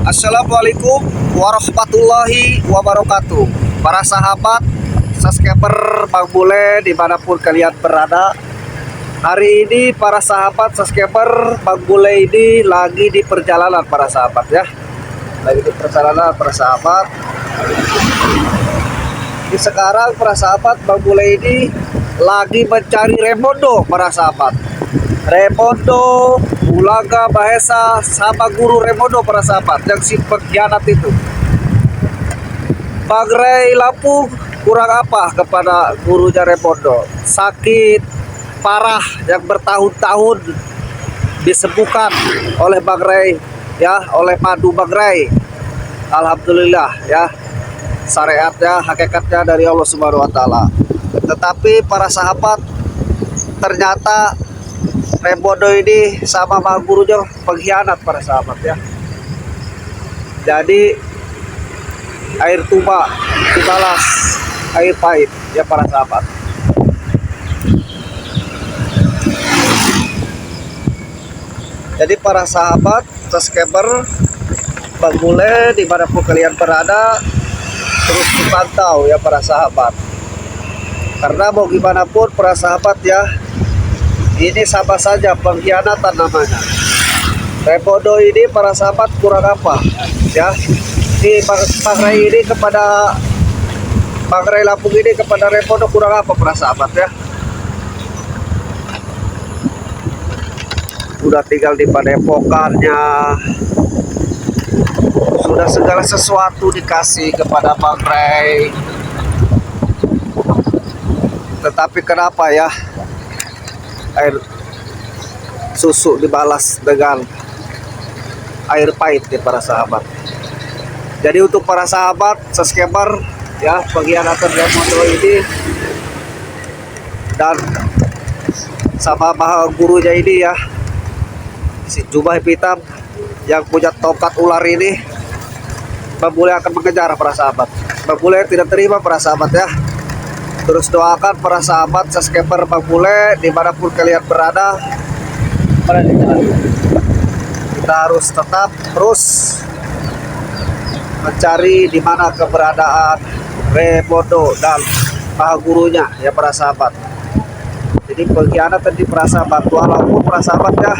Assalamualaikum warahmatullahi wabarakatuh. Para sahabat subscriber Bang Bule dimanapun kalian berada, hari ini para sahabat subscriber Bang Bule ini lagi di perjalanan para sahabat ya. Lagi di perjalanan para sahabat. Di sekarang para sahabat Bang Bule ini lagi mencari remondo para sahabat. Remondo, Ulaga, Bahasa, sama guru remondo para sahabat yang si pengkhianat itu. Bagrai Lampung kurang apa kepada gurunya remondo? Sakit parah yang bertahun-tahun disembuhkan oleh Bagrai ya, oleh Madu Bagrai. Alhamdulillah ya, syariatnya hakikatnya dari Allah Subhanahu wa taala. Tetapi para sahabat, ternyata remondo ini sama gurunya pengkhianat para sahabat ya. Jadi air tuba dibalas air pahit ya para sahabat. Jadi para sahabat subscriber Bang Bule dimanapun kalian berada, terus dipantau ya para sahabat. Karena mau gimana pun para sahabat ya, ini sama saja pengkhianatan namanya. Remondo ini para sahabat kurang apa ya? Di Bagrai ini kepada Bagrai Lampung ini kepada remondo kurang apa para sahabat ya? Sudah tinggal di padepokannya, sudah segala sesuatu dikasih kepada Bagrai. Tetapi kenapa ya? Air susu dibalas dengan air pahit ya para sahabat. Jadi untuk para sahabat subscriber ya, pengkhianatan remondo ini dan sama maha gurunya ini ya, si jubah hitam yang punya tongkat ular ini, Bang Bule akan mengejar para sahabat. Bang Bule tidak terima para sahabat ya. Terus doakan para sahabat subscriber Bang Bule dimanapun kalian berada. Kita harus tetap terus mencari di mana keberadaan remondo dan maha gurunya ya para sahabat. Jadi pengkhianatan di para sahabat, walaupun para sahabat ya,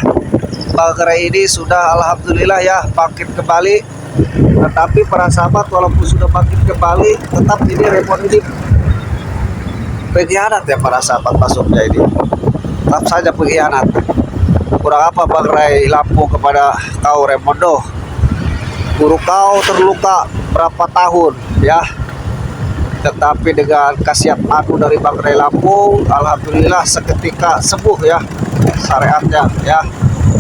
Bagrai ini sudah alhamdulillah ya bangkit kembali. Tetapi para sahabat walaupun sudah bangkit kembali, tetap ini remondo ini pengkhianat ya para sahabat, masuknya ini tetap saja pengkhianat. Kurang apa Bagrai Lampung kepada kau remondo? Guru kau terluka berapa tahun ya, tetapi dengan khasiat madu dari Bagrai Lampung, alhamdulillah seketika sembuh ya, syariatnya ya,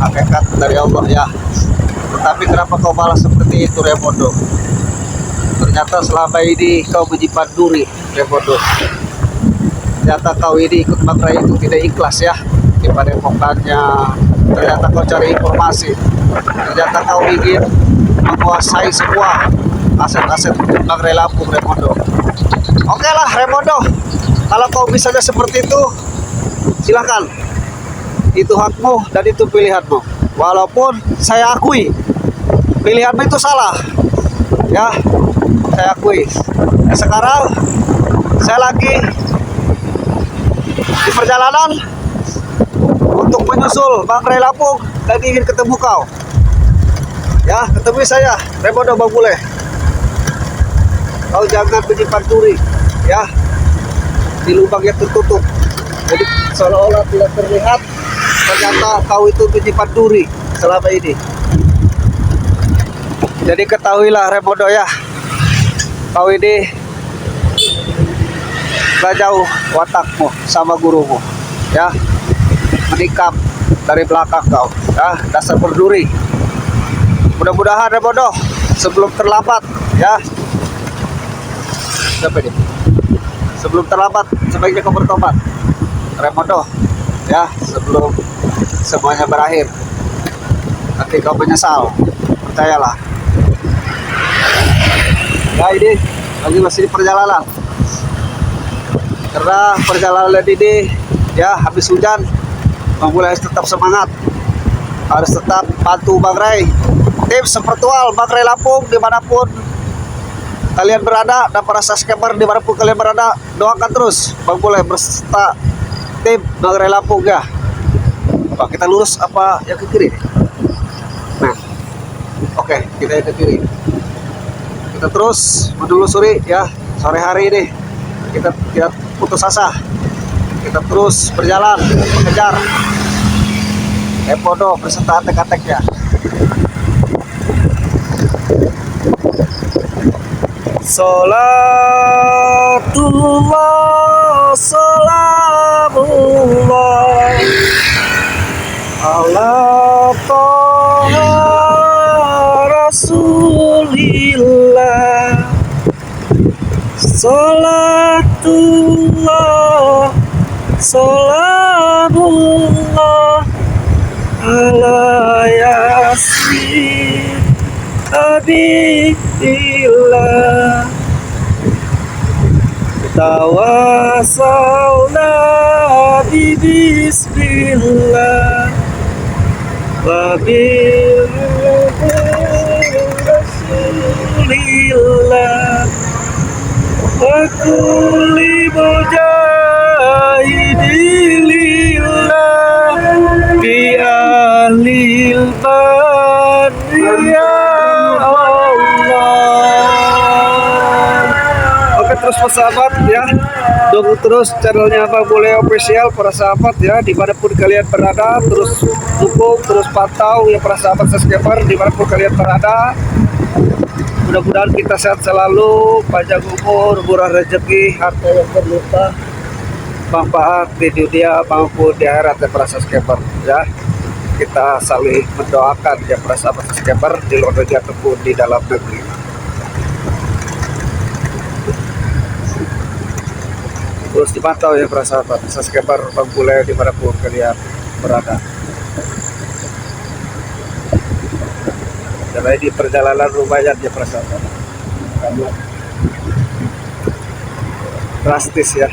hakikat dari Allah ya. Tetapi kenapa kau balas seperti itu remondo? Ternyata selama ini kau menyimpan duri remondo. Ternyata kau ini ikut Bagrai itu tidak ikhlas ya, di padepokannya. Ternyata kau cari informasi, ternyata kau ingin menguasai semua aset-aset Bagrai Lampung remondo. Oke lah remondo, kalau kau misalnya seperti itu, silahkan, itu hakmu dan itu pilihanmu. Walaupun saya akui pilihanmu itu salah ya, saya akui. Sekarang saya lagi di perjalanan untuk menyusul Bagrai Lampung dan ingin ketemu kau ya, ketemu saya remondo Bang Bule. Kau jangan menyimpan duri ya di lubang yang tertutup, jadi seolah-olah tidak terlihat ternyata kau itu menyimpan duri selama ini. Jadi ketahuilah remondo ya, kau ini gak jauh watakmu sama gurumu ya, menikam dari belakang kau ya, dasar berduri. Mudah-mudahan remondo sebelum terlambat ya, sebelum terlambat sebaiknya kau bertobat remondo ya, sebelum semuanya berakhir. Nanti kau menyesal, percayalah ya. Ini lagi masih di perjalanan, karena perjalanan ini ya habis hujan, Bang Bule harus tetap semangat, harus tetap bantu Bagrai. Tips virtual Bangrai Lampung dimanapun kalian berada dan para subscriber dimanapun kalian berada, doakan terus Bang Bule berserta tim Bangrai Lampung ya. Apa kita lurus apa yang ke kiri? Nah, oke, kita yang ke kiri. Kita terus menelusuri ya sore hari ini. Kita putus asa. Kita terus berjalan mengejar Epodo berserta atek-ateknya. Salatullah salamullah ala toha rasulillah. Salatullah salamullah ala yasin habibillah. Tawassalna bi bismillah wa bil rasulillah wa kulli mujahidillah bi ahlil badri ya terus persahabat ya, dukung terus channelnya Bang Bule Official para sahabat ya, dimanapun kalian berada, terus dukung, terus pantau ya para sahabat subscriber dimanapun kalian berada. Mudah-mudahan kita sehat selalu, panjang umur, murah rezeki, harta yang berlimpah, manfaat di dunia maupun di akhirat ya para subscriber ya. Kita saling mendoakan ya para sahabat subscriber di luar negeri ataupun di dalam negeri. Terus dipantau ya para sahabat subscriber Bang Bule dimanapun kalian berada. Dan ini perjalanan lumayan ya para sahabat, drastis ya.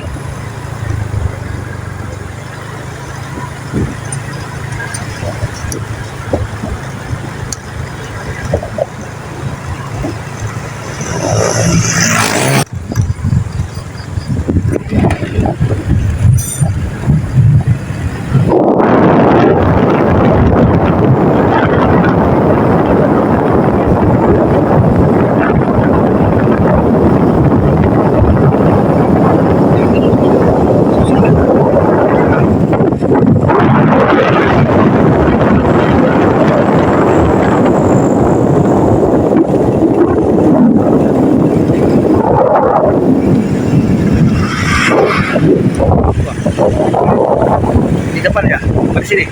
Di depan ya, di sini,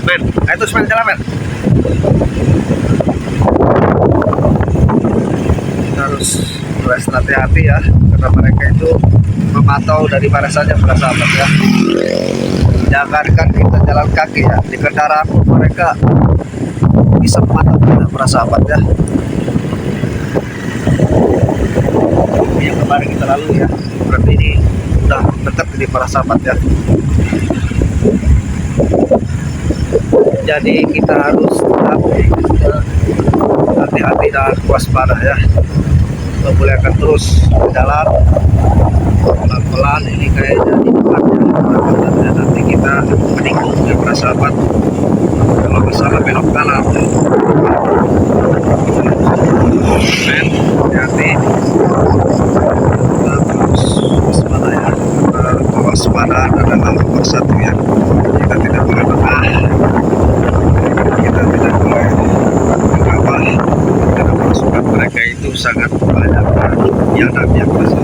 men. Ayo terus men, jalan men. Kita harus hati-hati ya, karena mereka itu memantau dari mana saja para sahabat ya. Jangankan kita jalan kaki ya, di kendaraan mereka bisa memantau kita para sahabat ya. Ini yang kemarin kita lalui ya, berarti ini udah dekat ini para sahabat ya. Jadi kita harus hati-hati dan waspada ya. Kita boleh akan terus berjalan pelan-pelan, ini kayaknya di depannya nanti kita menikung ya para sahabat. Kalau masalah belok kanan hati-hati, kita terus waspada ya. Kewaspadaan adalah nomor satu ya. Kita tidak boleh lengah, kita tidak boleh mengawal, karena pasukan mereka itu sangat banyak yang berasa.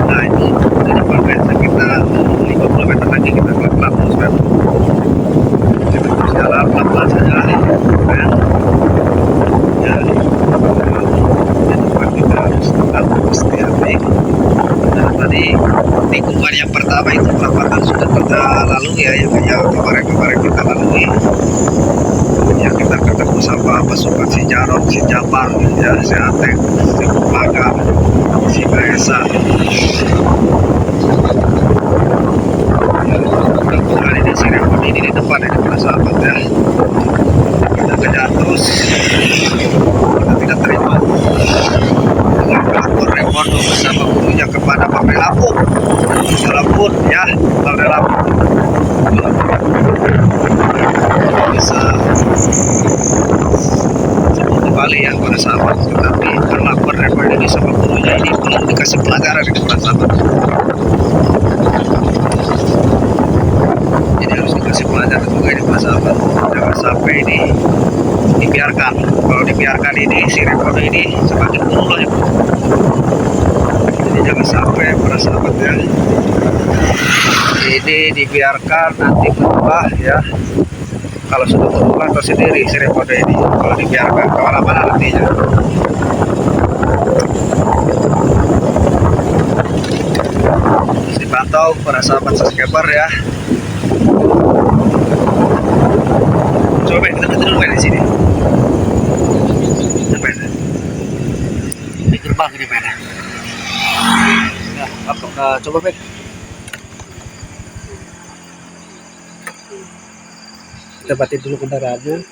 Nah ini di depan kita 50 meter lagi kita pelan-pelan terus kan. Kita terus jalan pelan-pelan saja kan. Ya di depan kita harus tetap hati-hati. Nah tadi tikungan yang pertama itu perapatan sudah kita lalui ya, yang kemarin kita lalui. Ya kita ketemu sama pasukan si ini para sahabat ya. Kita kejar terus, kita tidak terima dengan pelakor Remondo bersama gurunya kepada Pak Lampung. Walaupun ya Pak Lampung bisa kembali ya para sahabat, tetapi pelakor Remondo ini sama gurunya ini belum dikasih pelajaran ini para sahabat. Jadi harus dikasih pelajaran juga ini para sahabat, jangan sampai ini dibiarkan. Kalau dibiarkan ini si Remondo ini semakin buruk ya. Jadi jangan sampai para sahabat ya ini dibiarkan nanti berubah ya. Kalau sudah berubah tersendiri si Remondo ini kalau dibiarkan kemana-mana nantinya. Terus dipantau para sahabat subscriber ya. Coba kita berhenti dulu di sini. Sampai di gerbang ini mana? Nah, apa? Coba Ben. Kita batin dulu kendaraannya.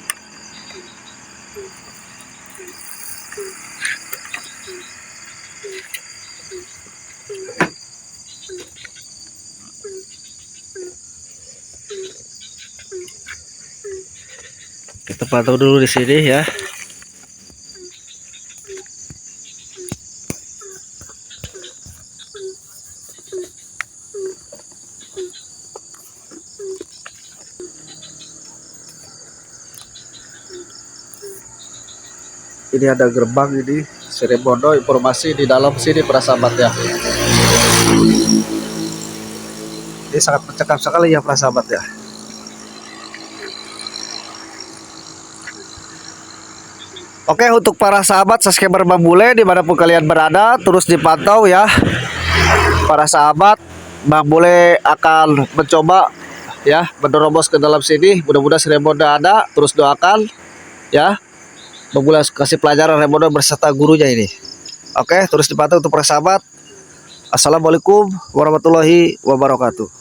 Kita pantau dulu di sini ya. Ini ada gerbang ini si Remondo, informasi di dalam sini para sahabat ya. Ini sangat mencekam sekali ya para sahabat ya. Oke, untuk para sahabat subscriber Bang Bule dimanapun kalian berada, terus dipantau ya para sahabat. Bang Bule akan mencoba ya menerobos ke dalam sini. Mudah-mudahan si Remondo ada, terus doakan ya. Bang Bule kasih pelajaran Remondo berserta gurunya ini. Oke, terus dipantau untuk para sahabat. Assalamualaikum warahmatullahi wabarakatuh.